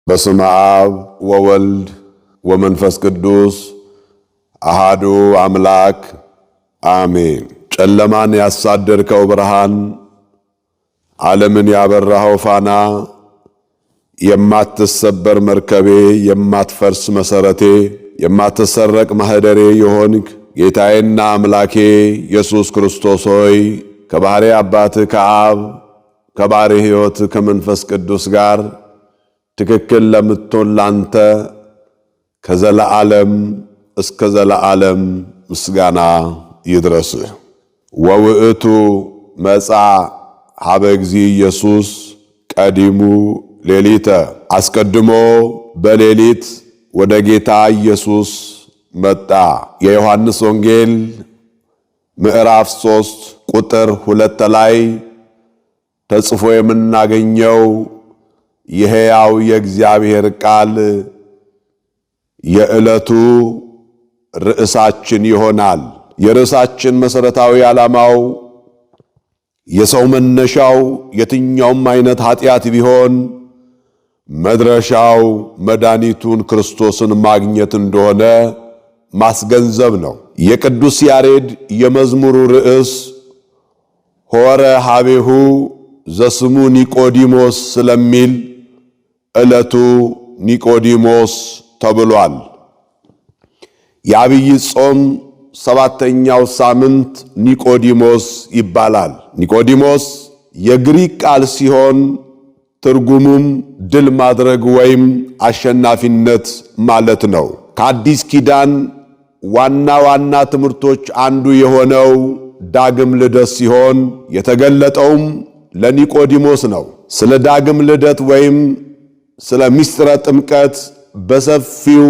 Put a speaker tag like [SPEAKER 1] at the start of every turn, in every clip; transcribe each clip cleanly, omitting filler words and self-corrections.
[SPEAKER 1] በስመ አብ ወወልድ ወመንፈስ ቅዱስ አሃዱ አምላክ አሜን። ጨለማን ያሳደርከው ብርሃን፣ ዓለምን ያበራኸው ፋና፣ የማትሰበር መርከቤ፣ የማትፈርስ መሰረቴ፣ የማትሰረቅ ማህደሬ የሆንክ ጌታዬና አምላኬ ኢየሱስ ክርስቶስ ሆይ ከባሕሪ አባትህ ከአብ ከባሕሪ ሕይወት ከመንፈስ ቅዱስ ጋር ትክክል ለምትሆን ላንተ ከዘለዓለም እስከ ዘለዓለም ምስጋና ይድረስህ። ወውእቱ መጽአ ሀበ እግዚእ ኢየሱስ ቀዲሙ ሌሊተ፣ አስቀድሞ በሌሊት ወደ ጌታ ኢየሱስ መጣ። የዮሐንስ ወንጌል ምዕራፍ 3 ቁጥር 2 ላይ ተጽፎ የምናገኘው የሕያው የእግዚአብሔር ቃል የዕለቱ ርዕሳችን ይሆናል። የርዕሳችን መሠረታዊ ዓላማው የሰው መነሻው የትኛውም አይነት ኃጢአት ቢሆን መድረሻው መድኃኒቱን ክርስቶስን ማግኘት እንደሆነ ማስገንዘብ ነው። የቅዱስ ያሬድ የመዝሙሩ ርዕስ ሆረ ሀቤሁ ዘስሙ ኒቆዲሞስ ስለሚል ዕለቱ ኒቆዲሞስ ተብሏል። የአብይ ጾም 7ኛው ሳምንት ኒቆዲሞስ ይባላል። ኒቆዲሞስ የግሪክ ቃል ሲሆን ትርጉሙም ድል ማድረግ ወይም አሸናፊነት ማለት ነው። ከአዲስ ኪዳን ዋና ዋና ትምህርቶች አንዱ የሆነው ዳግም ልደት ሲሆን የተገለጠውም ለኒቆዲሞስ ነው። ስለ ዳግም ልደት ወይም ስለ ምስጢረ ጥምቀት በሰፊው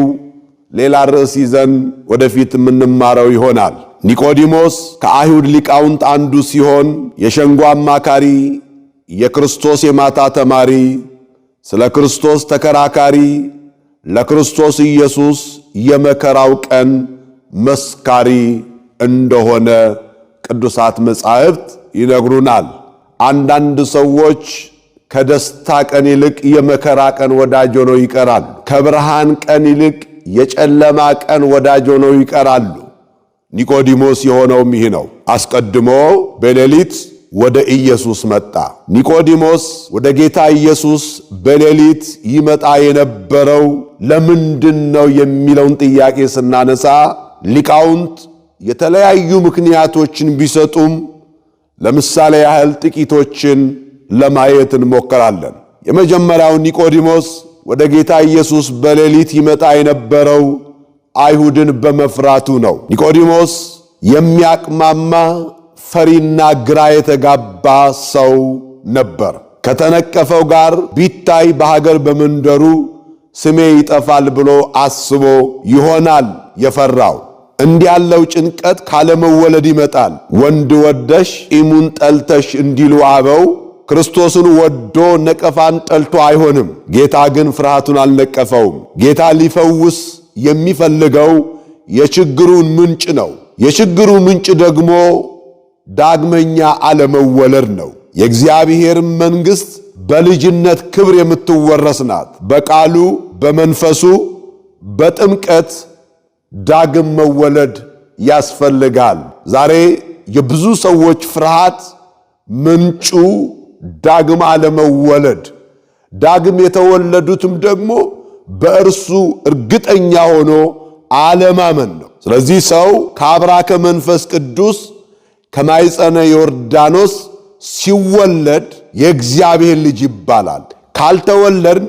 [SPEAKER 1] ሌላ ርዕስ ይዘን ወደፊት የምንማረው ይሆናል። ኒቆዲሞስ ከአይሁድ ሊቃውንት አንዱ ሲሆን የሸንጎ አማካሪ፣ የክርስቶስ የማታ ተማሪ፣ ስለ ክርስቶስ ተከራካሪ፣ ለክርስቶስ ኢየሱስ የመከራው ቀን መስካሪ እንደሆነ ቅዱሳት መጻሕፍት ይነግሩናል። አንዳንድ ሰዎች ከደስታ ቀን ይልቅ የመከራ ቀን ወዳጅ ሆነው ይቀራሉ። ከብርሃን ቀን ይልቅ የጨለማ ቀን ወዳጅ ሆነው ይቀራሉ። ኒቆዲሞስ የሆነውም ይህ ነው። አስቀድሞ በሌሊት ወደ ኢየሱስ መጣ። ኒቆዲሞስ ወደ ጌታ ኢየሱስ በሌሊት ይመጣ የነበረው ለምንድን ነው የሚለውን ጥያቄ ስናነሳ ሊቃውንት የተለያዩ ምክንያቶችን ቢሰጡም ለምሳሌ ያህል ጥቂቶችን ለማየት እንሞክራለን። የመጀመሪያው ኒቆዲሞስ ወደ ጌታ ኢየሱስ በሌሊት ይመጣ የነበረው አይሁድን በመፍራቱ ነው። ኒቆዲሞስ የሚያቅማማ ፈሪና ግራ የተጋባ ሰው ነበር። ከተነቀፈው ጋር ቢታይ በሀገር በመንደሩ ስሜ ይጠፋል ብሎ አስቦ ይሆናል የፈራው። እንዲህ ያለው ጭንቀት ካለመወለድ ይመጣል። ወንድ ወደሽ ጢሙን ጠልተሽ እንዲሉ አበው ክርስቶስን ወዶ ነቀፋን ጠልቶ አይሆንም። ጌታ ግን ፍርሃቱን አልነቀፈውም። ጌታ ሊፈውስ የሚፈልገው የችግሩን ምንጭ ነው። የችግሩ ምንጭ ደግሞ ዳግመኛ አለመወለድ ነው። የእግዚአብሔር መንግሥት በልጅነት ክብር የምትወረስ ናት። በቃሉ በመንፈሱ በጥምቀት ዳግም መወለድ ያስፈልጋል። ዛሬ የብዙ ሰዎች ፍርሃት ምንጩ ዳግም አለመወለድ፣ ዳግም የተወለዱትም ደግሞ በእርሱ እርግጠኛ ሆኖ አለማመን ነው። ስለዚህ ሰው ከአብራከ መንፈስ ቅዱስ ከማይጸነ ዮርዳኖስ ሲወለድ የእግዚአብሔር ልጅ ይባላል። ካልተወለድን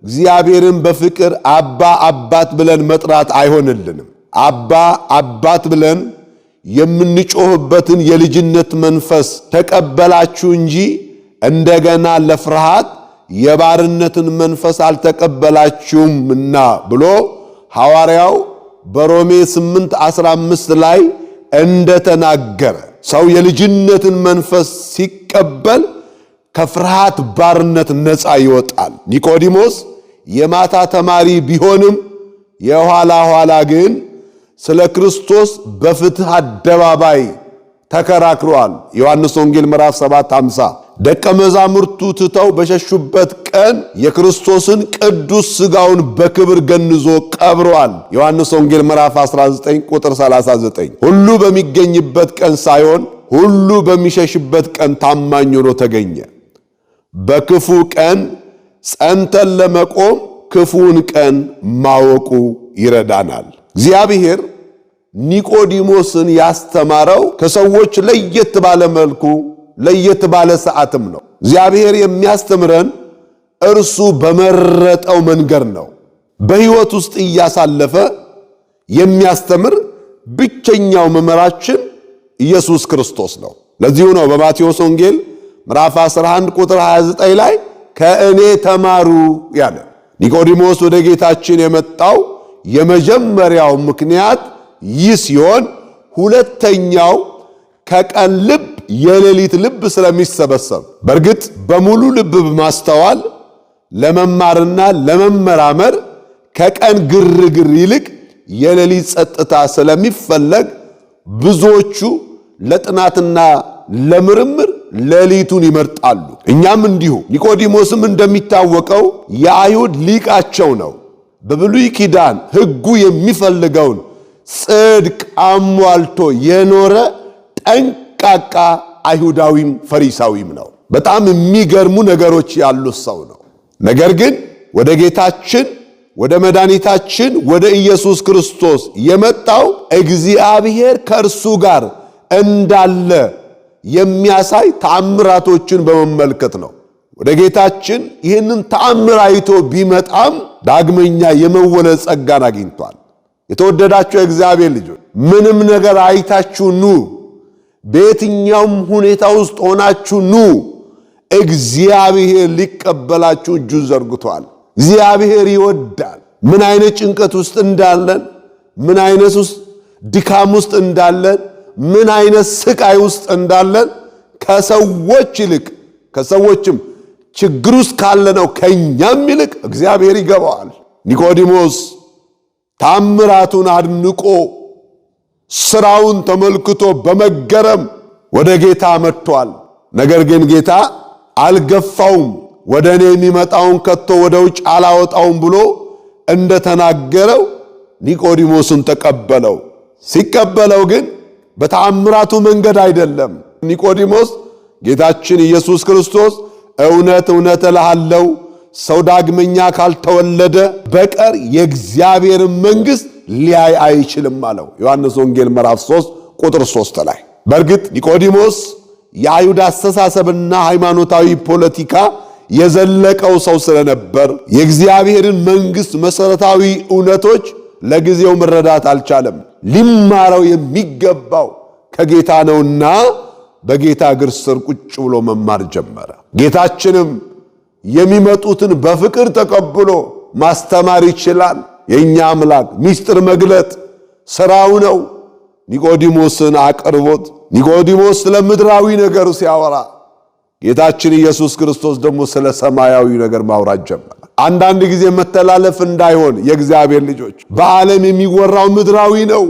[SPEAKER 1] እግዚአብሔርን በፍቅር አባ አባት ብለን መጥራት አይሆንልንም። አባ አባት ብለን የምንጮህበትን የልጅነት መንፈስ ተቀበላችሁ እንጂ እንደገና ለፍርሃት የባርነትን መንፈስ አልተቀበላችሁምና ብሎ ሐዋርያው በሮሜ 8:15 ላይ እንደተናገረ ሰው የልጅነትን መንፈስ ሲቀበል ከፍርሃት ባርነት ነፃ ይወጣል። ኒቆዲሞስ የማታ ተማሪ ቢሆንም የኋላ ኋላ ግን ስለ ክርስቶስ በፍትህ አደባባይ ተከራክሯል። ዮሐንስ ወንጌል ምዕራፍ 7:50 ደቀ መዛሙርቱ ትተው በሸሹበት ቀን የክርስቶስን ቅዱስ ሥጋውን በክብር ገንዞ ቀብሯል። ዮሐንስ ወንጌል ምዕራፍ 19 ቁጥር 39። ሁሉ በሚገኝበት ቀን ሳይሆን ሁሉ በሚሸሽበት ቀን ታማኝ ሆኖ ተገኘ። በክፉ ቀን ጸንተን ለመቆም ክፉውን ቀን ማወቁ ይረዳናል። እግዚአብሔር ኒቆዲሞስን ያስተማረው ከሰዎች ለየት ባለ መልኩ ለየት ባለ ሰዓትም ነው። እግዚአብሔር የሚያስተምረን እርሱ በመረጠው መንገድ ነው። በሕይወት ውስጥ እያሳለፈ የሚያስተምር ብቸኛው መምህራችን ኢየሱስ ክርስቶስ ነው። ለዚሁ ነው በማቴዎስ ወንጌል ምዕራፍ 11 ቁጥር 29 ላይ ከእኔ ተማሩ ያለ። ኒቆዲሞስ ወደ ጌታችን የመጣው የመጀመሪያው ምክንያት ይህ ሲሆን፣ ሁለተኛው ከቀን ልብ የሌሊት ልብ ስለሚሰበሰብ፣ በእርግጥ በሙሉ ልብ በማስተዋል ለመማርና ለመመራመር ከቀን ግርግር ይልቅ የሌሊት ጸጥታ ስለሚፈለግ ብዙዎቹ ለጥናትና ለምርምር ሌሊቱን ይመርጣሉ። እኛም እንዲሁ። ኒቆዲሞስም እንደሚታወቀው የአይሁድ ሊቃቸው ነው። በብሉይ ኪዳን ሕጉ የሚፈልገውን ጽድቅ አሟልቶ የኖረ ጠንቃቃ አይሁዳዊም ፈሪሳዊም ነው። በጣም የሚገርሙ ነገሮች ያሉት ሰው ነው። ነገር ግን ወደ ጌታችን ወደ መድኃኒታችን ወደ ኢየሱስ ክርስቶስ የመጣው እግዚአብሔር ከእርሱ ጋር እንዳለ የሚያሳይ ተአምራቶችን በመመልከት ነው። ወደ ጌታችን ይህንን ተአምር አይቶ ቢመጣም ዳግመኛ የመወለድ ጸጋን አግኝቷል። የተወደዳችሁ የእግዚአብሔር ልጆች ምንም ነገር አይታችሁ ኑ፣ በየትኛውም ሁኔታ ውስጥ ሆናችሁ ኑ። እግዚአብሔር ሊቀበላችሁ እጁን ዘርግቷል። እግዚአብሔር ይወዳል። ምን አይነት ጭንቀት ውስጥ እንዳለን፣ ምን አይነት ድካም ውስጥ እንዳለን፣ ምን አይነት ስቃይ ውስጥ እንዳለን ከሰዎች ይልቅ ከሰዎችም ችግር ውስጥ ካለነው ከኛም ይልቅ እግዚአብሔር ይገባዋል። ኒቆዲሞስ ታምራቱን አድንቆ ስራውን ተመልክቶ በመገረም ወደ ጌታ መጥቷል። ነገር ግን ጌታ አልገፋውም። ወደ እኔ የሚመጣውን ከቶ ወደ ውጭ አላወጣውም ብሎ እንደተናገረው ኒቆዲሞስን ተቀበለው። ሲቀበለው ግን በተአምራቱ መንገድ አይደለም። ኒቆዲሞስ ጌታችን ኢየሱስ ክርስቶስ እውነት እውነት እልሃለሁ ሰው ዳግመኛ ካልተወለደ በቀር የእግዚአብሔር መንግሥት ሊያይ አይችልም አለው። ዮሐንስ ወንጌል ምዕራፍ 3 ቁጥር 3 ላይ። በእርግጥ ኒቆዲሞስ የአይሁድ አስተሳሰብና ሃይማኖታዊ ፖለቲካ የዘለቀው ሰው ስለነበር የእግዚአብሔርን መንግሥት መሠረታዊ እውነቶች ለጊዜው መረዳት አልቻለም። ሊማረው የሚገባው ከጌታ ነውና በጌታ እግር ስር ቁጭ ብሎ መማር ጀመረ። ጌታችንም የሚመጡትን በፍቅር ተቀብሎ ማስተማር ይችላል። የኛ አምላክ ምስጢር መግለጥ ሥራው ነው። ኒቆዲሞስን አቅርቦት ኒቆዲሞስ ስለ ምድራዊ ነገር ሲያወራ ጌታችን ኢየሱስ ክርስቶስ ደግሞ ስለ ሰማያዊ ነገር ማውራት ጀመረ። አንዳንድ ጊዜ መተላለፍ እንዳይሆን የእግዚአብሔር ልጆች፣ በዓለም የሚወራው ምድራዊ ነው፣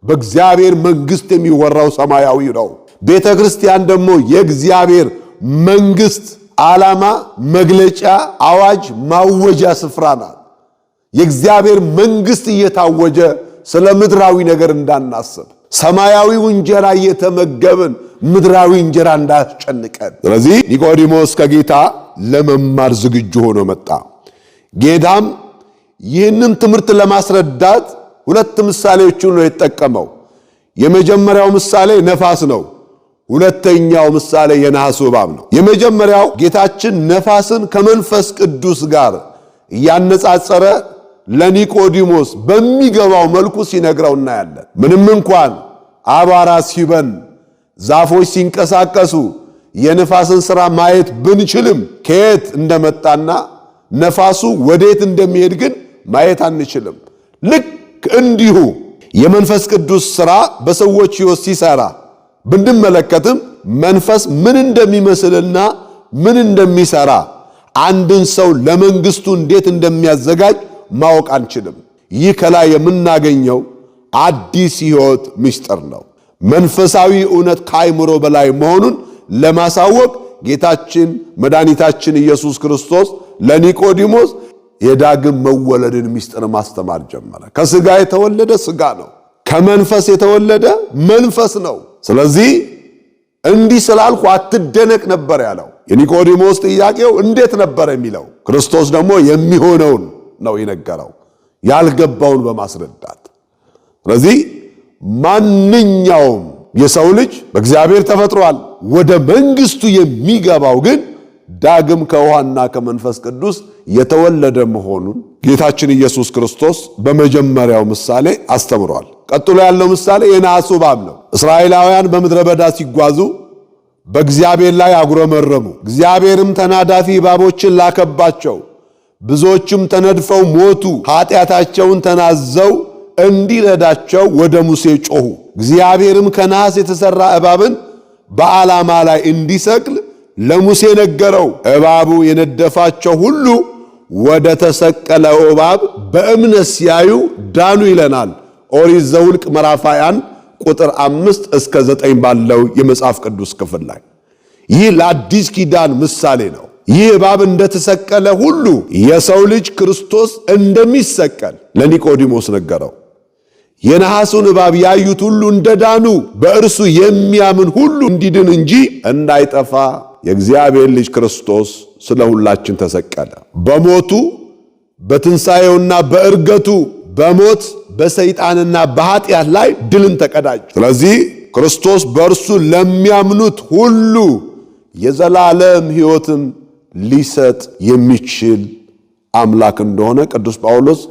[SPEAKER 1] በእግዚአብሔር መንግሥት የሚወራው ሰማያዊ ነው። ቤተ ክርስቲያን ደግሞ የእግዚአብሔር መንግሥት ዓላማ መግለጫ፣ አዋጅ ማወጃ ስፍራ ናት። የእግዚአብሔር መንግሥት እየታወጀ ስለ ምድራዊ ነገር እንዳናስብ፣ ሰማያዊው እንጀራ እየተመገብን ምድራዊ እንጀራ እንዳያስጨንቀን። ስለዚህ ኒቆዲሞስ ከጌታ ለመማር ዝግጁ ሆኖ መጣ። ጌታም ይህንን ትምህርት ለማስረዳት ሁለት ምሳሌዎችን ነው የተጠቀመው። የመጀመሪያው ምሳሌ ነፋስ ነው። ሁለተኛው ምሳሌ የነሐሱ እባብ ነው። የመጀመሪያው ጌታችን ነፋስን ከመንፈስ ቅዱስ ጋር እያነጻጸረ ለኒቆዲሞስ በሚገባው መልኩ ሲነግረው እናያለን። ምንም እንኳን አቧራ ሲበን፣ ዛፎች ሲንቀሳቀሱ የነፋስን ሥራ ማየት ብንችልም ከየት እንደመጣና ነፋሱ ወዴት እንደሚሄድ ግን ማየት አንችልም። ልክ እንዲሁ የመንፈስ ቅዱስ ሥራ በሰዎች ሕይወት ሲሰራ ብንመለከትም መንፈስ ምን እንደሚመስልና ምን እንደሚሰራ አንድን ሰው ለመንግስቱ እንዴት እንደሚያዘጋጅ ማወቅ አንችልም። ይህ ከላይ የምናገኘው አዲስ ሕይወት ምስጢር ነው። መንፈሳዊ እውነት ከአእምሮ በላይ መሆኑን ለማሳወቅ ጌታችን መድኃኒታችን ኢየሱስ ክርስቶስ ለኒቆዲሞስ የዳግም መወለድን ምስጢር ማስተማር ጀመረ። ከሥጋ የተወለደ ሥጋ ነው፣ ከመንፈስ የተወለደ መንፈስ ነው። ስለዚህ እንዲህ ስላልኩ አትደነቅ ነበር ያለው። የኒቆዲሞስ ጥያቄው እንዴት ነበር የሚለው፣ ክርስቶስ ደግሞ የሚሆነውን ነው የነገረው፣ ያልገባውን በማስረዳት። ስለዚህ ማንኛውም የሰው ልጅ በእግዚአብሔር ተፈጥሯል። ወደ መንግስቱ የሚገባው ግን ዳግም ከውሃና ከመንፈስ ቅዱስ የተወለደ መሆኑን ጌታችን ኢየሱስ ክርስቶስ በመጀመሪያው ምሳሌ አስተምሯል። ቀጥሎ ያለው ምሳሌ የነሐሱ እባብ ነው። እስራኤላውያን በምድረ በዳ ሲጓዙ በእግዚአብሔር ላይ አጉረመረሙ። እግዚአብሔርም ተናዳፊ እባቦችን ላከባቸው፣ ብዙዎችም ተነድፈው ሞቱ። ኃጢአታቸውን ተናዘው እንዲረዳቸው ወደ ሙሴ ጮኹ። እግዚአብሔርም ከነሐስ የተሠራ እባብን በዓላማ ላይ እንዲሰቅል ለሙሴ ነገረው። እባቡ የነደፋቸው ሁሉ ወደ ተሰቀለው እባብ በእምነት ሲያዩ ዳኑ ይለናል ኦሪት ዘኍልቍ ምዕራፍ 21 ቁጥር 5 እስከ 9 ባለው የመጽሐፍ ቅዱስ ክፍል ላይ። ይህ ለአዲስ ኪዳን ምሳሌ ነው። ይህ እባብ እንደተሰቀለ ሁሉ የሰው ልጅ ክርስቶስ እንደሚሰቀል ለኒቆዲሞስ ነገረው። የነሐሱን እባብ ያዩት ሁሉ እንደዳኑ በእርሱ የሚያምን ሁሉ እንዲድን እንጂ እንዳይጠፋ የእግዚአብሔር ልጅ ክርስቶስ ስለ ሁላችን ተሰቀለ። በሞቱ በትንሣኤውና በእርገቱ በሞት በሰይጣንና በኃጢአት ላይ ድልን ተቀዳጅ። ስለዚህ ክርስቶስ በእርሱ ለሚያምኑት ሁሉ የዘላለም ሕይወትን ሊሰጥ የሚችል አምላክ እንደሆነ ቅዱስ ጳውሎስ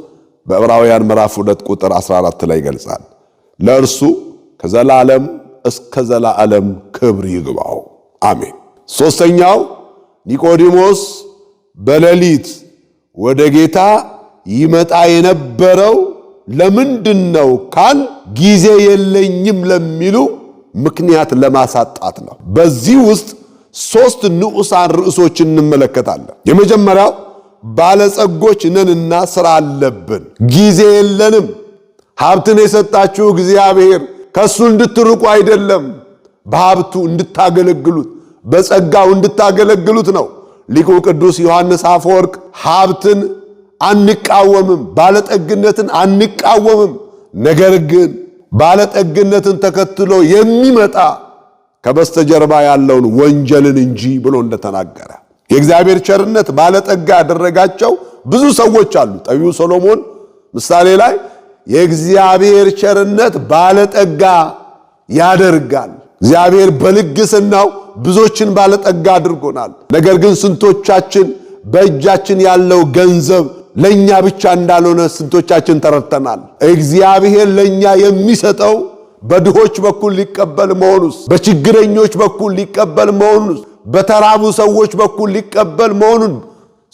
[SPEAKER 1] በዕብራውያን ምዕራፍ 2 ቁጥር 14 ላይ ይገልጻል። ለእርሱ ከዘላለም እስከ ዘላለም ክብር ይግባው፣ አሜን። ሦስተኛው ኒቆዲሞስ በሌሊት ወደ ጌታ ይመጣ የነበረው ለምንድን ነው ካል ጊዜ የለኝም ለሚሉ ምክንያት ለማሳጣት ነው። በዚህ ውስጥ 3 ንዑሳን ርዕሶችን እንመለከታለን። የመጀመሪያው ባለጸጎች ነንና ሥራ አለብን፣ ጊዜ የለንም። ሀብትን የሰጣችሁ እግዚአብሔር ከሱ እንድትርቁ አይደለም፣ በሀብቱ እንድታገለግሉት በጸጋው እንድታገለግሉት ነው። ሊቁ ቅዱስ ዮሐንስ አፈወርቅ ሀብትን አንቃወምም፣ ባለጠግነትን አንቃወምም፣ ነገር ግን ባለጠግነትን ተከትሎ የሚመጣ ከበስተጀርባ ያለውን ወንጀልን እንጂ ብሎ እንደተናገረ የእግዚአብሔር ቸርነት ባለጠጋ ያደረጋቸው ብዙ ሰዎች አሉ። ጠቢቡ ሰሎሞን ምሳሌ ላይ የእግዚአብሔር ቸርነት ባለጠጋ ያደርጋል፣ እግዚአብሔር በልግስናው ብዙዎችን ባለጠጋ አድርጎናል። ነገር ግን ስንቶቻችን በእጃችን ያለው ገንዘብ ለኛ ብቻ እንዳልሆነ ስንቶቻችን ተረድተናል? እግዚአብሔር ለኛ የሚሰጠው በድሆች በኩል ሊቀበል መሆኑስ፣ በችግረኞች በኩል ሊቀበል መሆኑስ፣ በተራቡ ሰዎች በኩል ሊቀበል መሆኑን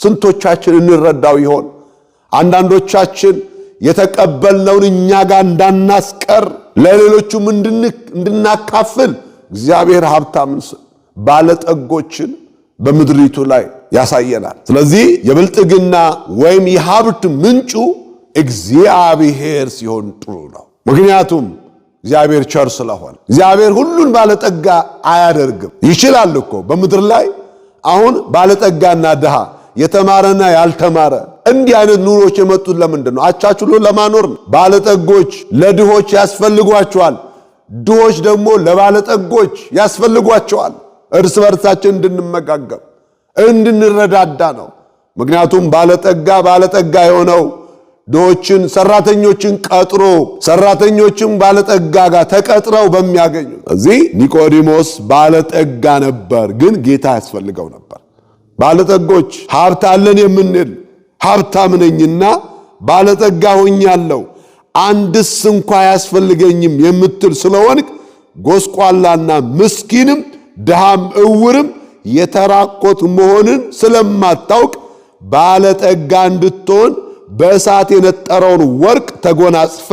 [SPEAKER 1] ስንቶቻችን እንረዳው ይሆን? አንዳንዶቻችን የተቀበልነውን እኛ ጋር እንዳናስቀር ለሌሎቹም እንድናካፍል እግዚአብሔር ሀብታምን ባለጠጎችን በምድሪቱ ላይ ያሳየናል። ስለዚህ የብልጥግና ወይም የሀብት ምንጩ እግዚአብሔር ሲሆን ጥሩ ነው። ምክንያቱም እግዚአብሔር ቸር ስለሆነ። እግዚአብሔር ሁሉን ባለጠጋ አያደርግም። ይችላል እኮ በምድር ላይ አሁን ባለጠጋና ድሃ፣ የተማረና ያልተማረ እንዲህ አይነት ኑሮች የመጡት ለምንድን ነው? አቻችሎ ለማኖር ነው። ባለጠጎች ለድሆች ያስፈልጓቸዋል፣ ድሆች ደግሞ ለባለጠጎች ያስፈልጓቸዋል። እርስ በርሳችን እንድንመጋገብ እንድንረዳዳ ነው። ምክንያቱም ባለጠጋ የሆነው ድሆችን ሰራተኞችን ቀጥሮ ሰራተኞችም ባለጠጋ ጋር ተቀጥረው በሚያገኙ። እዚህ ኒቆዲሞስ ባለጠጋ ነበር፣ ግን ጌታ ያስፈልገው ነበር። ባለጠጎች ሀብት አለን የምንል ሀብታም ነኝና ባለጠጋ ሆኛለሁ አንድስ እንኳ ያስፈልገኝም የምትል ስለሆንክ ጎስቋላና ምስኪንም ድሃም እውርም የተራቆት መሆንን ስለማታውቅ ባለጠጋ እንድትሆን በእሳት የነጠረውን ወርቅ ተጎናጽፈ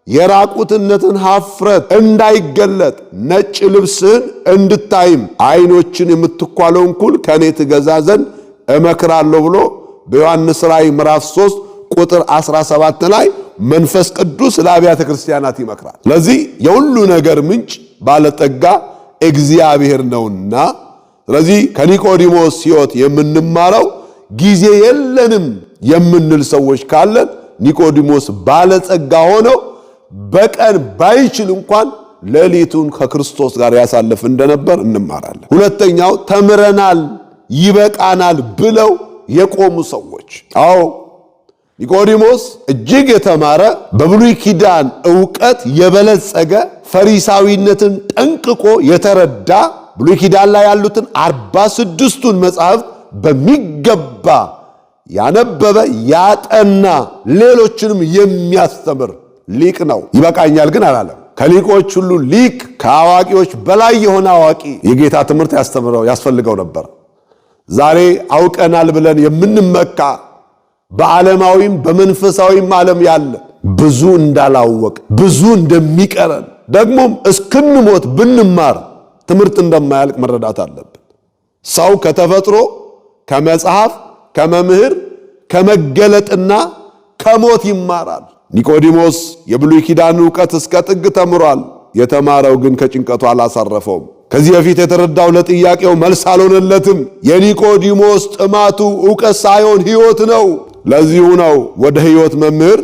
[SPEAKER 1] የራቁትነትን ኀፍረት እንዳይገለጥ ነጭ ልብስን እንድታይም ዓይኖችን የምትኳለውን ኩል ከኔ ትገዛ ዘንድ እመክራለሁ ብሎ በዮሐንስ ራእይ ምዕራፍ 3 ቁጥር 17 ላይ መንፈስ ቅዱስ ለአብያተ ክርስቲያናት ይመክራል። ስለዚህ የሁሉ ነገር ምንጭ ባለጠጋ እግዚአብሔር ነውና ስለዚህ ከኒቆዲሞስ ሕይወት የምንማረው ጊዜ የለንም የምንል ሰዎች ካለን ኒቆዲሞስ ባለጸጋ ሆኖ በቀን ባይችል እንኳን ሌሊቱን ከክርስቶስ ጋር ያሳልፍ እንደነበር እንማራለን። ሁለተኛው ተምረናል ይበቃናል ብለው የቆሙ ሰዎች። አዎ ኒቆዲሞስ እጅግ የተማረ በብሉይ ኪዳን ዕውቀት የበለጸገ ፈሪሳዊነትን ጠንቅቆ የተረዳ ብሉይ ኪዳን ላይ ያሉትን 46ቱን መጻሕፍት በሚገባ ያነበበ ያጠና ሌሎችንም የሚያስተምር ሊቅ ነው። ይበቃኛል ግን አላለም። ከሊቆች ሁሉ ሊቅ ከአዋቂዎች በላይ የሆነ አዋቂ የጌታ ትምህርት ያስፈልገው ነበር። ዛሬ አውቀናል ብለን የምንመካ በዓለማዊም በመንፈሳዊም ዓለም ያለ ብዙ እንዳላወቅ ብዙ እንደሚቀረን ደግሞም እስክንሞት ብንማር ትምህርት እንደማያልቅ መረዳት አለብን። ሰው ከተፈጥሮ ከመጽሐፍ ከመምህር ከመገለጥና ከሞት ይማራል። ኒቆዲሞስ የብሉይ ኪዳን ዕውቀት እስከ ጥግ ተምሯል። የተማረው ግን ከጭንቀቱ አላሳረፈውም። ከዚህ በፊት የተረዳው ለጥያቄው መልስ አልሆነለትም። የኒቆዲሞስ ጥማቱ ዕውቀት ሳይሆን ሕይወት ነው። ለዚሁ ነው ወደ ሕይወት መምህር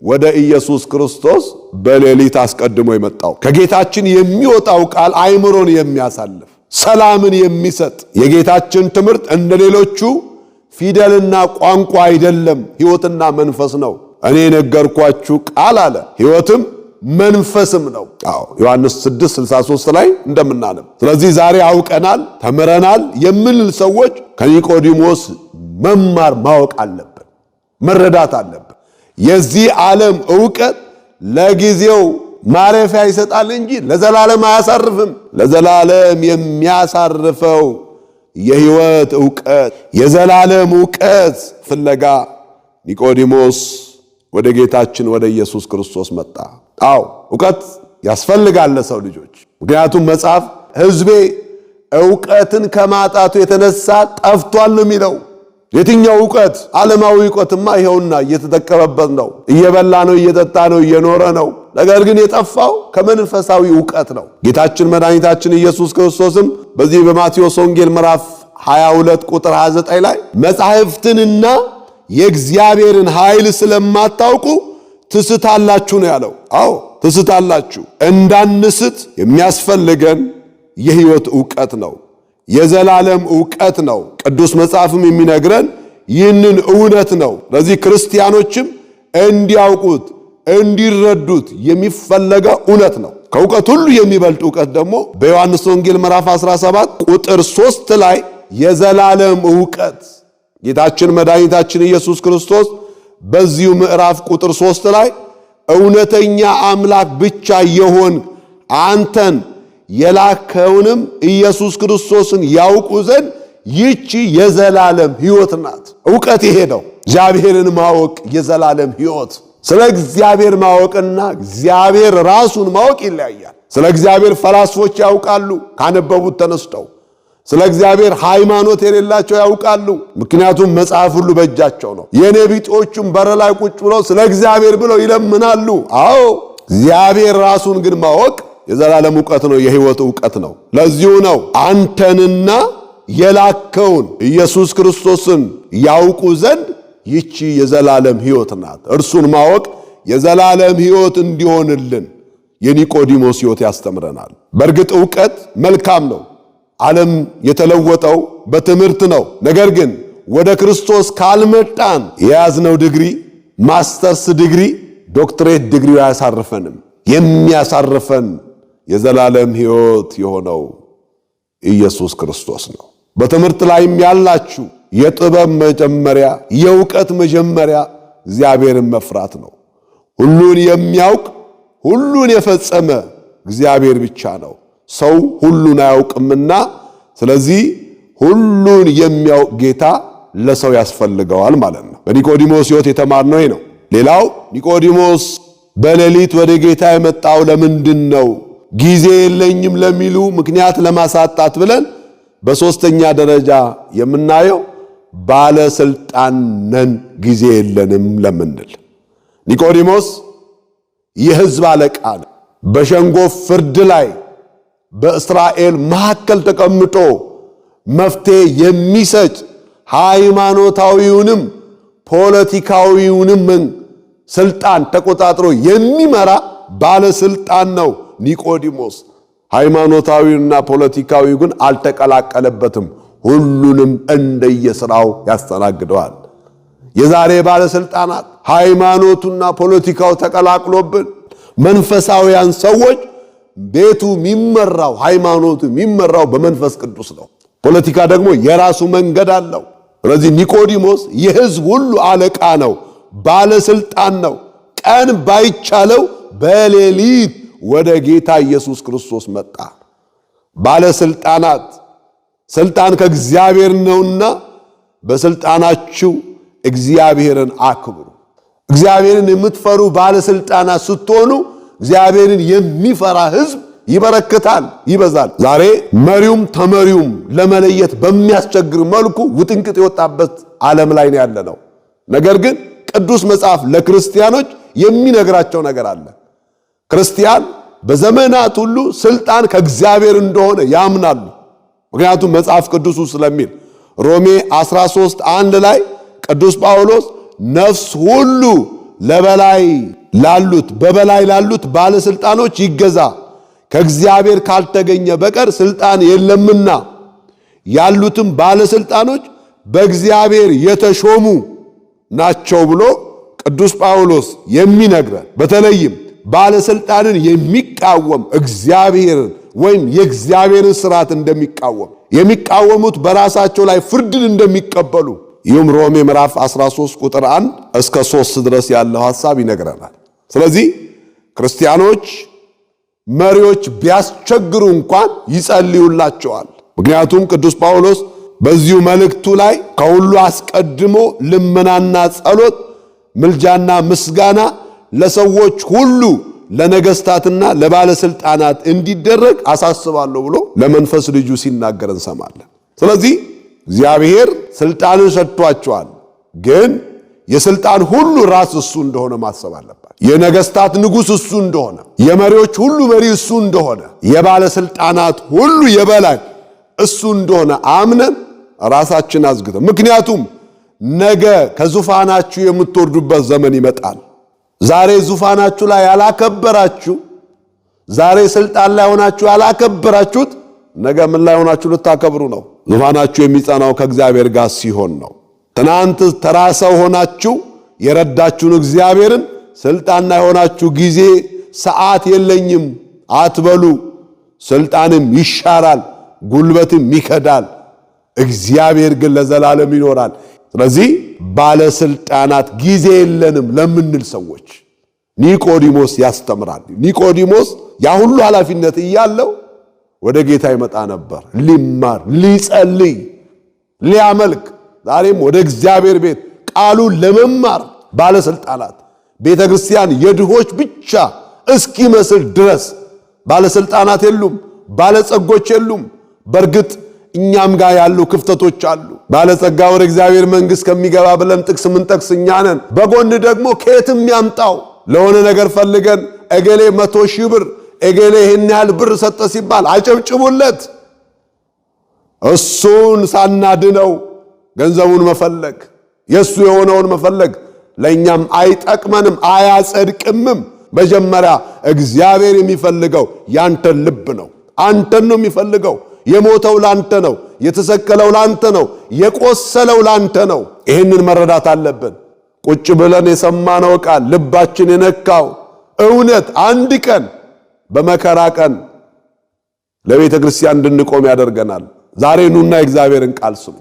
[SPEAKER 1] ወደ ኢየሱስ ክርስቶስ በሌሊት አስቀድሞ የመጣው። ከጌታችን የሚወጣው ቃል አእምሮን የሚያሳልፍ ሰላምን የሚሰጥ የጌታችን ትምህርት እንደሌሎቹ ፊደልና ቋንቋ አይደለም፣ ሕይወትና መንፈስ ነው። እኔ ነገርኳችሁ ቃል አለ ሕይወትም መንፈስም ነው። ዮሐንስ 6:63 ላይ እንደምናነብ። ስለዚህ ዛሬ አውቀናል ተምረናል የምንል ሰዎች ከኒቆዲሞስ መማር ማወቅ አለብን፣ መረዳት አለብን። የዚህ ዓለም ዕውቀት ለጊዜው ማረፊያ ይሰጣል እንጂ ለዘላለም አያሳርፍም። ለዘላለም የሚያሳርፈው የሕይወት ዕውቀት የዘላለም ዕውቀት ፍለጋ ኒቆዲሞስ ወደ ጌታችን ወደ ኢየሱስ ክርስቶስ መጣ። ዕውቀት ያስፈልጋል ለሰው ልጆች። ምክንያቱም መጽሐፍ ሕዝቤ ዕውቀትን ከማጣቱ የተነሳ ጠፍቷል ነው የሚለው። የትኛው ዕውቀት? ዓለማዊ ዕውቀትማ ይኸውና እየተጠቀመበት ነው፣ እየበላ ነው፣ እየጠጣ ነው፣ እየኖረ ነው። ነገር ግን የጠፋው ከመንፈሳዊ ዕውቀት ነው። ጌታችን መድኃኒታችን ኢየሱስ ክርስቶስም በዚህ በማቴዎስ ወንጌል ምዕራፍ 22 ቁጥር 29 ላይ መጻሕፍትንና የእግዚአብሔርን ኃይል ስለማታውቁ ትስታላችሁ ነው ያለው። ትስታላችሁ። እንዳንስት የሚያስፈልገን የሕይወት ዕውቀት ነው፣ የዘላለም ዕውቀት ነው። ቅዱስ መጽሐፍም የሚነግረን ይህንን እውነት ነው። ለዚህ ክርስቲያኖችም እንዲያውቁት እንዲረዱት የሚፈለገው እውነት ነው። ከዕውቀት ሁሉ የሚበልጥ ዕውቀት ደግሞ በዮሐንስ ወንጌል ምዕራፍ 17 ቁጥር 3 ላይ የዘላለም ዕውቀት ጌታችን መድኃኒታችን ኢየሱስ ክርስቶስ በዚሁ ምዕራፍ ቁጥር 3 ላይ እውነተኛ አምላክ ብቻ የሆን አንተን የላከውንም ኢየሱስ ክርስቶስን ያውቁ ዘንድ ይህች የዘላለም ሕይወት ናት። ዕውቀት ይሄ ነው። እግዚአብሔርን ማወቅ የዘላለም ሕይወት። ስለ እግዚአብሔር ማወቅና እግዚአብሔር ራሱን ማወቅ ይለያያል። ስለ እግዚአብሔር ፈላስፎች ያውቃሉ ካነበቡት ተነስተው። ስለ እግዚአብሔር ሃይማኖት የሌላቸው ያውቃሉ፣ ምክንያቱም መጽሐፍ ሁሉ በእጃቸው ነው። የኔ ቢጤዎቹም በር ላይ ቁጭ ብለው ስለ እግዚአብሔር ብለው ይለምናሉ። እግዚአብሔር ራሱን ግን ማወቅ የዘላለም ዕውቀት ነው፣ የሕይወት ዕውቀት ነው። ለዚሁ ነው አንተንና የላከውን ኢየሱስ ክርስቶስን ያውቁ ዘንድ ይቺ የዘላለም ሕይወት ናት። እርሱን ማወቅ የዘላለም ሕይወት እንዲሆንልን የኒቆዲሞስ ሕይወት ያስተምረናል። በእርግጥ ዕውቀት መልካም ነው። ዓለም የተለወጠው በትምህርት ነው። ነገር ግን ወደ ክርስቶስ ካልመጣን የያዝነው ዲግሪ፣ ማስተርስ ዲግሪ፣ ዶክትሬት ዲግሪ አያሳርፈንም። የሚያሳርፈን የዘላለም ሕይወት የሆነው ኢየሱስ ክርስቶስ ነው። በትምህርት ላይም ያላችሁ የጥበብ መጀመሪያ የዕውቀት መጀመሪያ እግዚአብሔርን መፍራት ነው። ሁሉን የሚያውቅ ሁሉን የፈጸመ እግዚአብሔር ብቻ ነው። ሰው ሁሉን አያውቅምና፣ ስለዚህ ሁሉን የሚያውቅ ጌታ ለሰው ያስፈልገዋል ማለት ነው። በኒቆዲሞስ ሕይወት የተማርነው ነው። ሌላው ኒቆዲሞስ በሌሊት ወደ ጌታ የመጣው ለምንድን ነው? ጊዜ የለኝም ለሚሉ ምክንያት ለማሳጣት ብለን በሶስተኛ ደረጃ የምናየው ባለስልጣን ነን ጊዜ የለንም ለምንል። ኒቆዲሞስ የሕዝብ አለቃ ነው። በሸንጎ ፍርድ ላይ በእስራኤል መካከል ተቀምጦ መፍትሄ የሚሰጥ ሃይማኖታዊውንም ፖለቲካዊውንም ስልጣን ተቆጣጥሮ የሚመራ ባለስልጣን ነው ኒቆዲሞስ። ሃይማኖታዊውና ፖለቲካዊው ግን አልተቀላቀለበትም። ሁሉንም እንደየሥራው ያስተናግደዋል። የዛሬ ባለስልጣናት ሃይማኖቱና ፖለቲካው ተቀላቅሎብን መንፈሳውያን ሰዎች ቤቱ የሚመራው ሃይማኖቱ የሚመራው በመንፈስ ቅዱስ ነው። ፖለቲካ ደግሞ የራሱ መንገድ አለው። ስለዚህ ኒቆዲሞስ የሕዝብ ሁሉ አለቃ ነው፣ ባለስልጣን ነው። ቀን ባይቻለው በሌሊት ወደ ጌታ ኢየሱስ ክርስቶስ መጣ። ባለስልጣናት ስልጣን ከእግዚአብሔር ነውና በስልጣናችሁ እግዚአብሔርን አክብሩ። እግዚአብሔርን የምትፈሩ ባለስልጣናት ስትሆኑ እግዚአብሔርን የሚፈራ ሕዝብ ይበረክታል፣ ይበዛል። ዛሬ መሪውም ተመሪውም ለመለየት በሚያስቸግር መልኩ ውጥንቅጥ የወጣበት ዓለም ላይ ነው ያለነው። ነገር ግን ቅዱስ መጽሐፍ ለክርስቲያኖች የሚነግራቸው ነገር አለ። ክርስቲያን በዘመናት ሁሉ ስልጣን ከእግዚአብሔር እንደሆነ ያምናሉ። ምክንያቱም መጽሐፍ ቅዱስ ስለሚል ሮሜ 13:1 ላይ ቅዱስ ጳውሎስ ነፍስ ሁሉ በበላይ ላሉት ባለስልጣኖች ይገዛ፣ ከእግዚአብሔር ካልተገኘ በቀር ስልጣን የለምና፣ ያሉትም ባለስልጣኖች በእግዚአብሔር የተሾሙ ናቸው ብሎ ቅዱስ ጳውሎስ የሚነግረን። በተለይም ባለስልጣንን የሚቃወም እግዚአብሔርን ወይም የእግዚአብሔርን ሥርዓት እንደሚቃወም የሚቃወሙት በራሳቸው ላይ ፍርድን እንደሚቀበሉ ይህም ሮሜ ምዕራፍ 13 ቁጥር 1 እስከ 3 ድረስ ያለው ሐሳብ ይነግረናል። ስለዚህ ክርስቲያኖች መሪዎች ቢያስቸግሩ እንኳን ይጸልዩላቸዋል። ምክንያቱም ቅዱስ ጳውሎስ በዚሁ መልእክቱ ላይ ከሁሉ አስቀድሞ ልመናና ጸሎት፣ ምልጃና ምስጋና ለሰዎች ሁሉ ለነገስታትና ለባለስልጣናት እንዲደረግ አሳስባለሁ ብሎ ለመንፈስ ልጁ ሲናገር እንሰማለን። ስለዚህ እግዚአብሔር ስልጣንን ሰጥቷቸዋል። ግን የስልጣን ሁሉ ራስ እሱ እንደሆነ ማሰብ አለበት። የነገስታት ንጉሥ እሱ እንደሆነ፣ የመሪዎች ሁሉ መሪ እሱ እንደሆነ፣ የባለስልጣናት ሁሉ የበላይ እሱ እንደሆነ አምነን ራሳችን አዝግተን፣ ምክንያቱም ነገ ከዙፋናችሁ የምትወርዱበት ዘመን ይመጣል። ዛሬ ዙፋናችሁ ላይ ያላከበራችሁ፣ ዛሬ ስልጣን ላይ ሆናችሁ ያላከበራችሁት ነገ ምን ላይ ሆናችሁ ልታከብሩ ነው? ዙፋናችሁ የሚጸናው ከእግዚአብሔር ጋር ሲሆን ነው። ትናንት ተራ ሰው ሆናችሁ የረዳችሁን እግዚአብሔርን ስልጣን ላይ ሆናችሁ ጊዜ ሰዓት የለኝም አትበሉ። ስልጣንም ይሻራል፣ ጉልበትም ይከዳል፣ እግዚአብሔር ግን ለዘላለም ይኖራል። ስለዚህ ባለስልጣናት ጊዜ የለንም ለምንል ሰዎች ኒቆዲሞስ ያስተምራል። ኒቆዲሞስ ያ ሁሉ ኃላፊነት እያለው ወደ ጌታ ይመጣ ነበር፣ ሊማር፣ ሊጸልይ፣ ሊያመልክ። ዛሬም ወደ እግዚአብሔር ቤት ቃሉን ለመማር ባለስልጣናት፣ ቤተ ክርስቲያን የድሆች ብቻ እስኪመስል ድረስ ባለስልጣናት የሉም፣ ባለጸጎች የሉም። በእርግጥ እኛም ጋር ያሉ ክፍተቶች አሉ። ባለጸጋ ወደ እግዚአብሔር መንግሥት ከሚገባ ብለን ጥቅስ ምን ጠቅስ እኛ ነን። በጎን ደግሞ ከየትም ያምጣው ለሆነ ነገር ፈልገን እገሌ 100,000 ብር እገሌ ይህን ያህል ብር ሰጠ ሲባል አጨብጭቡለት። እሱን ሳናድነው ገንዘቡን መፈለግ፣ የሱ የሆነውን መፈለግ ለእኛም አይጠቅመንም አያጸድቅምም። መጀመሪያ እግዚአብሔር የሚፈልገው ያንተን ልብ ነው። አንተን ነው የሚፈልገው። የሞተው ላንተ ነው፣ የተሰቀለው ላንተ ነው፣ የቆሰለው ላንተ ነው። ይህንን መረዳት አለብን። ቁጭ ብለን የሰማነው ቃል ልባችን የነካው እውነት አንድ ቀን በመከራ ቀን ለቤተ ክርስቲያን እንድንቆም ያደርገናል። ዛሬ ኑና የእግዚአብሔርን ቃል ስሙ።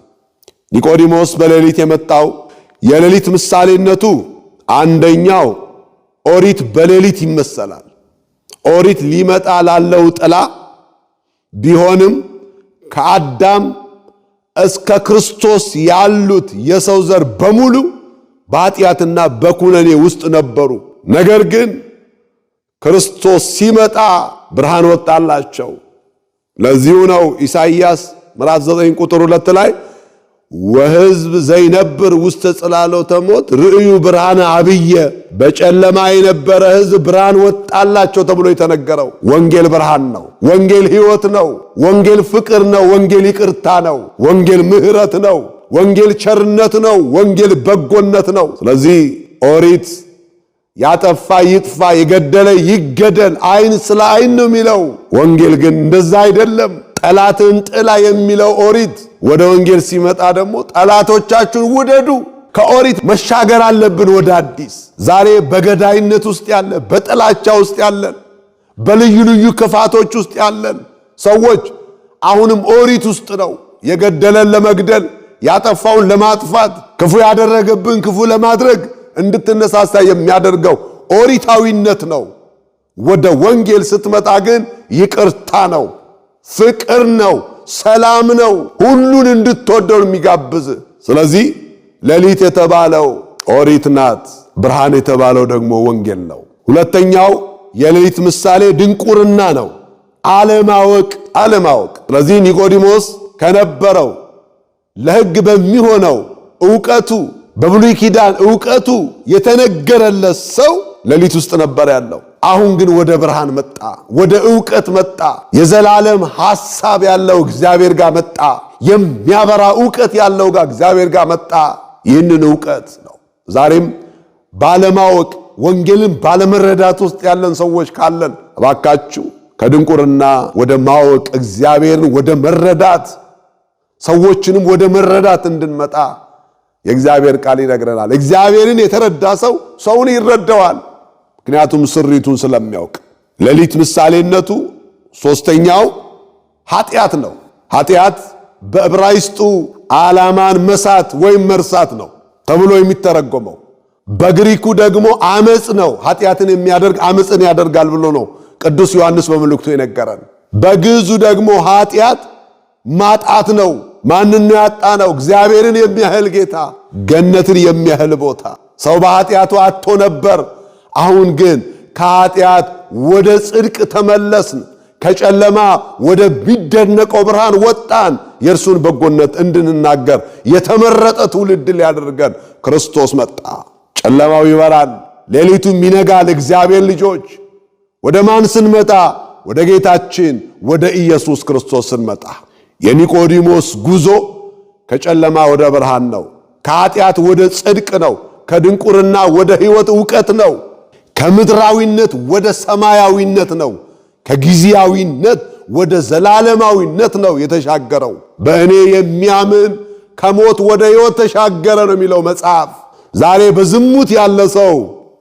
[SPEAKER 1] ኒቆዲሞስ በሌሊት የመጣው የሌሊት ምሳሌነቱ አንደኛው ኦሪት በሌሊት ይመሰላል። ኦሪት ሊመጣ ላለው ጥላ ቢሆንም ከአዳም እስከ ክርስቶስ ያሉት የሰው ዘር በሙሉ በኃጢአትና በኩነኔ ውስጥ ነበሩ። ነገር ግን ክርስቶስ ሲመጣ ብርሃን ወጣላቸው። ለዚሁ ነው ኢሳይያስ ምዕራፍ 9 ቁጥር 2 ላይ ወሕዝብ ዘይነብር ውስተ ጽላሎተ ሞት ርእዩ ብርሃነ አብየ በጨለማ የነበረ ሕዝብ ብርሃን ወጣላቸው ተብሎ የተነገረው ወንጌል ብርሃን ነው። ወንጌል ሕይወት ነው። ወንጌል ፍቅር ነው። ወንጌል ይቅርታ ነው። ወንጌል ምሕረት ነው። ወንጌል ቸርነት ነው። ወንጌል በጎነት ነው። ስለዚህ ኦሪት ያጠፋ ይጥፋ፣ የገደለ ይገደል፣ አይን ስለ አይን ነው የሚለው። ወንጌል ግን እንደዛ አይደለም። ጠላትን ጥላ የሚለው ኦሪት ወደ ወንጌል ሲመጣ ደግሞ ጠላቶቻችሁን ውደዱ። ከኦሪት መሻገር አለብን ወደ አዲስ። ዛሬ በገዳይነት ውስጥ ያለ፣ በጥላቻ ውስጥ ያለን፣ በልዩ ልዩ ክፋቶች ውስጥ ያለን ሰዎች አሁንም ኦሪት ውስጥ ነው። የገደለን ለመግደል፣ ያጠፋውን ለማጥፋት፣ ክፉ ያደረገብን ክፉ ለማድረግ እንድትነሳሳ የሚያደርገው ኦሪታዊነት ነው። ወደ ወንጌል ስትመጣ ግን ይቅርታ ነው፣ ፍቅር ነው፣ ሰላም ነው። ሁሉን እንድትወደው የሚጋብዝ። ስለዚህ ሌሊት የተባለው ኦሪት ናት፣ ብርሃን የተባለው ደግሞ ወንጌል ነው። ሁለተኛው የሌሊት ምሳሌ ድንቁርና ነው፣ አለማወቅ። ስለዚህ ኒቆዲሞስ ከነበረው ለሕግ በሚሆነው ዕውቀቱ በብሉይ ኪዳን ዕውቀቱ የተነገረለት ሰው ሌሊት ውስጥ ነበር ያለው። አሁን ግን ወደ ብርሃን መጣ፣ ወደ ዕውቀት መጣ። የዘላለም ሐሳብ ያለው እግዚአብሔር ጋር መጣ። የሚያበራ ዕውቀት ያለው ጋር እግዚአብሔር ጋር መጣ። ይህንን ዕውቀት ነው ዛሬም ባለማወቅ ወንጌልን ባለመረዳት ውስጥ ያለን ሰዎች ካለን እባካችሁ ከድንቁርና ወደ ማወቅ፣ እግዚአብሔርን ወደ መረዳት፣ ሰዎችንም ወደ መረዳት እንድንመጣ የእግዚአብሔር ቃል ይነግረናል። እግዚአብሔርን የተረዳ ሰው ሰውን ይረዳዋል፣ ምክንያቱም ስሪቱን ስለሚያውቅ። ሌሊት ምሳሌነቱ ሶስተኛው ኃጢአት ነው። ኃጢአት በዕብራይስጡ ዓላማን መሳት ወይም መርሳት ነው ተብሎ የሚተረጎመው። በግሪኩ ደግሞ አመጽ ነው። ኃጢአትን የሚያደርግ አመጽን ያደርጋል ብሎ ነው ቅዱስ ዮሐንስ በመልእክቱ የነገረን። በግዕዙ ደግሞ ኃጢአት ማጣት ነው። ማንን ያጣ ነው? እግዚአብሔርን የሚያህል ጌታ፣ ገነትን የሚያህል ቦታ። ሰው በኃጢአቱ አጥቶ ነበር። አሁን ግን ከኃጢአት ወደ ጽድቅ ተመለስን። ከጨለማ ወደ ቢደነቀው ብርሃን ወጣን። የእርሱን በጎነት እንድንናገር የተመረጠ ትውልድ ሊያደርገን ክርስቶስ መጣ። ጨለማው ይበራል፣ ሌሊቱም ይነጋል። እግዚአብሔር ልጆች ወደ ማን ስንመጣ? ወደ ጌታችን ወደ ኢየሱስ ክርስቶስ ስንመጣ። የኒቆዲሞስ ጉዞ ከጨለማ ወደ ብርሃን ነው። ከኃጢአት ወደ ጽድቅ ነው። ከድንቁርና ወደ ሕይወት ዕውቀት ነው። ከምድራዊነት ወደ ሰማያዊነት ነው። ከጊዜያዊነት ወደ ዘላለማዊነት ነው የተሻገረው። በእኔ የሚያምን ከሞት ወደ ሕይወት ተሻገረ ነው የሚለው መጽሐፍ። ዛሬ በዝሙት ያለ ሰው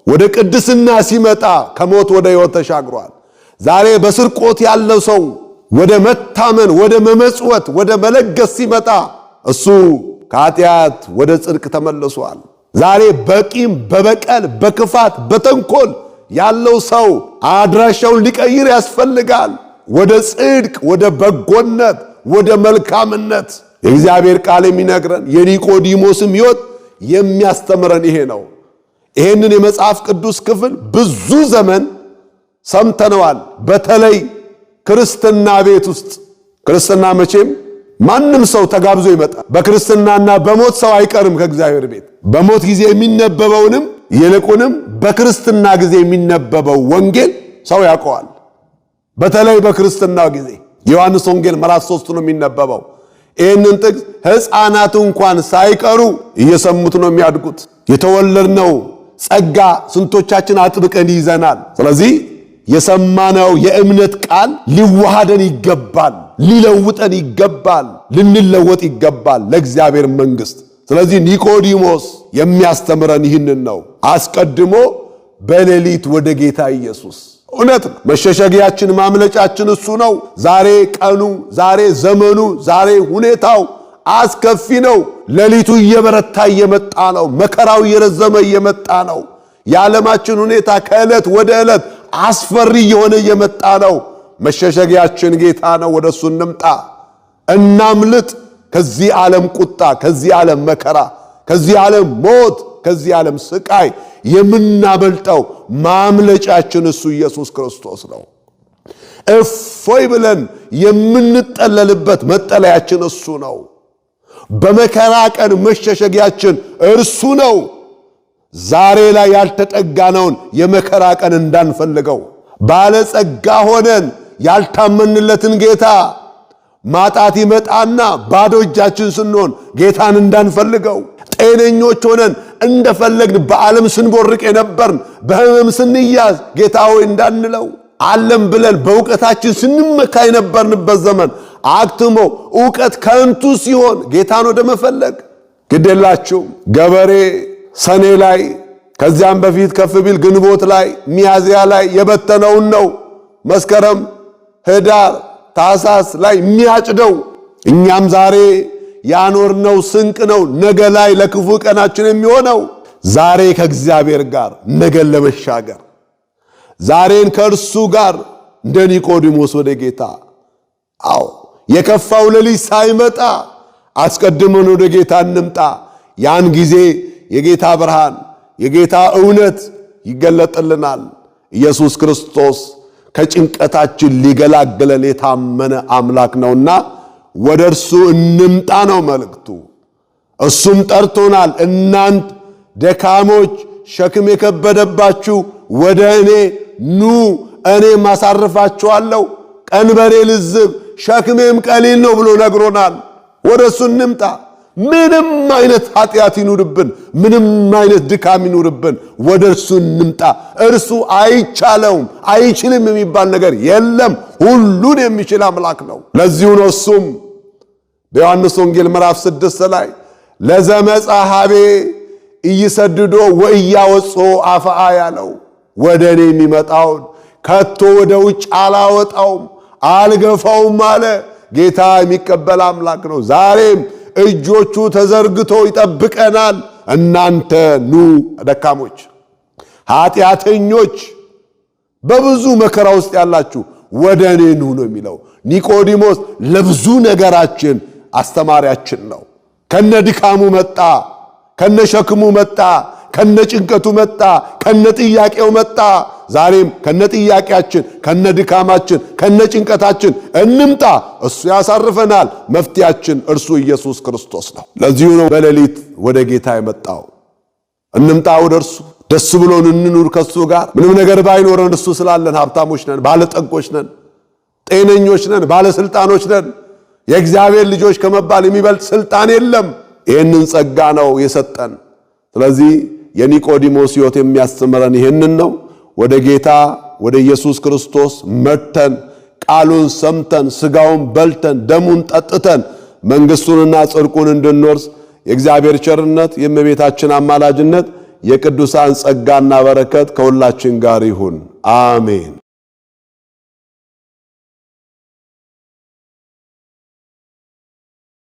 [SPEAKER 1] ወደ ቅድስና ሲመጣ ከሞት ወደ ሕይወት ተሻግሯል። ዛሬ በስርቆት ያለ ሰው ወደ መታመን፣ ወደ መመጽወት፣ ወደ መለገስ ሲመጣ እሱ ከኃጢአት ወደ ጽድቅ ተመልሷል። ዛሬ በቂም፣ በበቀል፣ በክፋት፣ በተንኮል ያለው ሰው አድራሻውን ሊቀይር ያስፈልጋል። ወደ ጽድቅ፣ ወደ በጎነት፣ ወደ መልካምነት የእግዚአብሔር ቃል የሚነግረን የኒቆዲሞስም ሕይወት የሚያስተምረን ይሄ ነው። ይሄንን የመጽሐፍ ቅዱስ ክፍል ብዙ ዘመን ሰምተነዋል። በተለይ ክርስትና ቤት ውስጥ ክርስትና መቼም ማንም ሰው ተጋብዞ ይመጣል። በክርስትናና በሞት ሰው አይቀርም ከእግዚአብሔር ቤት። በሞት ጊዜ የሚነበበውንም ይልቁንም በክርስትና ጊዜ የሚነበበው ወንጌል ሰው ያውቀዋል። በተለይ በክርስትና ጊዜ የዮሐንስ ወንጌል ምዕራፍ 3 ነው የሚነበበው። ይህንን ጥቅስ ሕፃናቱ እንኳን ሳይቀሩ እየሰሙት ነው የሚያድጉት። የተወለድነው ጸጋ ስንቶቻችን አጥብቀን ይዘናል። ስለዚህ የሰማነው የእምነት ቃል ሊዋሃደን ይገባል፣ ሊለውጠን ይገባል፣ ልንለወጥ ይገባል ለእግዚአብሔር መንግሥት። ስለዚህ ኒቆዲሞስ የሚያስተምረን ይህንን ነው። አስቀድሞ በሌሊት ወደ ጌታ ኢየሱስ። እውነት ነው፣ መሸሸጊያችን ማምለጫችን እሱ ነው። ዛሬ ቀኑ፣ ዛሬ ዘመኑ፣ ዛሬ ሁኔታው አስከፊ ነው። ሌሊቱ እየበረታ እየመጣ ነው። መከራው እየረዘመ እየመጣ ነው። የዓለማችን ሁኔታ ከዕለት ወደ ዕለት አስፈሪ የሆነ እየመጣ ነው። መሸሸጊያችን ጌታ ነው። ወደሱ እንምጣ፣ እናምልጥ ከዚህ ዓለም ቁጣ፣ ከዚህ ዓለም መከራ፣ ከዚህ ዓለም ሞት፣ ከዚህ ዓለም ስቃይ የምናበልጠው ማምለጫችን እሱ ኢየሱስ ክርስቶስ ነው። እፎይ ብለን የምንጠለልበት መጠለያችን እሱ ነው። በመከራ ቀን መሸሸጊያችን እርሱ ነው። ዛሬ ላይ ያልተጠጋነውን የመከራ ቀን እንዳንፈልገው፣ ባለጸጋ ሆነን ያልታመንለትን ጌታ ማጣት ይመጣና ባዶ እጃችን ስንሆን ጌታን እንዳንፈልገው፣ ጤነኞች ሆነን እንደፈለግን በዓለም ስንቦርቅ የነበርን በሕመም ስንያዝ ጌታ ሆይ እንዳንለው፣ ዓለም ብለን በእውቀታችን ስንመካ የነበርንበት ዘመን አክትሞ ዕውቀት ከንቱ ሲሆን ጌታን ወደ መፈለግ ግዴላችሁ። ገበሬ ሰኔ ላይ ከዚያም በፊት ከፍ ቢል ግንቦት ላይ ሚያዝያ ላይ የበተነውን ነው መስከረም ህዳር ታኅሳስ ላይ የሚያጭደው። እኛም ዛሬ ያኖርነው ስንቅ ነው ነገ ላይ ለክፉ ቀናችን የሚሆነው። ዛሬ ከእግዚአብሔር ጋር ነገን ለመሻገር ዛሬን ከእርሱ ጋር እንደ ኒቆዲሞስ ወደ ጌታ የከፋው ሌሊት ሳይመጣ አስቀድመን ወደ ጌታ እንምጣ። ያን ጊዜ የጌታ ብርሃን የጌታ እውነት ይገለጥልናል። ኢየሱስ ክርስቶስ ከጭንቀታችን ሊገላግለን የታመነ አምላክ ነውና ወደ እርሱ እንምጣ ነው መልእክቱ። እሱም ጠርቶናል። እናንት ደካሞች ሸክም የከበደባችሁ ወደ እኔ ኑ፣ እኔም አሳርፋችኋለሁ። ቀንበሬ ልዝብ ሸክሜም ቀሊል ነው ብሎ ነግሮናል። ወደ እሱ እንምጣ። ምንም አይነት ኃጢአት ይኑርብን፣ ምንም አይነት ድካም ይኑርብን፣ ወደ እርሱ እንምጣ። እርሱ አይቻለውም አይችልም የሚባል ነገር የለም። ሁሉን የሚችል አምላክ ነው። ለዚሁ ነው እሱም በዮሐንስ ወንጌል ምዕራፍ 6 ላይ ለዘመጻሐቤ ኢይሰድዶ ወኢያወጾ አፍአ ያለው፣ ወደ እኔ የሚመጣውን ከቶ ወደ ውጭ አላወጣውም አልገፋውም አለ። ጌታ የሚቀበል አምላክ ነው። ዛሬም እጆቹ ተዘርግቶ ይጠብቀናል። እናንተ ኑ ደካሞች፣ ኃጢአተኞች፣ በብዙ መከራ ውስጥ ያላችሁ ወደ እኔ ኑ ነው የሚለው። ኒቆዲሞስ ለብዙ ነገራችን አስተማሪያችን ነው። ከነ ድካሙ መጣ፣ ከነ ሸክሙ መጣ፣ ከነ ጭንቀቱ መጣ፣ ከነ ጥያቄው መጣ። ዛሬም ከነ ጥያቄያችን፣ ከነ ድካማችን፣ ከነ ጭንቀታችን እንምጣ። እሱ ያሳርፈናል። መፍትያችን እርሱ ኢየሱስ ክርስቶስ ነው። ለዚሁ ነው በሌሊት ወደ ጌታ የመጣው። እንምጣ ወደ እርሱ፣ ደስ ብሎን እንኑር ከሱ ጋር። ምንም ነገር ባይኖረን እሱ ስላለን ሀብታሞች ነን፣ ባለጠጎች ነን፣ ጤነኞች ነን፣ ባለስልጣኖች ነን። የእግዚአብሔር ልጆች ከመባል የሚበልጥ ስልጣን የለም። ይህንን ጸጋ ነው የሰጠን። ስለዚህ የኒቆዲሞስ ሕይወት የሚያስተምረን ይህንን ነው። ወደ ጌታ ወደ ኢየሱስ ክርስቶስ መጥተን ቃሉን ሰምተን ሥጋውን በልተን ደሙን ጠጥተን መንግሥቱንና ጽድቁን እንድንወርስ የእግዚአብሔር ቸርነት የእመቤታችን አማላጅነት የቅዱሳን ጸጋና በረከት ከሁላችን ጋር ይሁን። አሜን።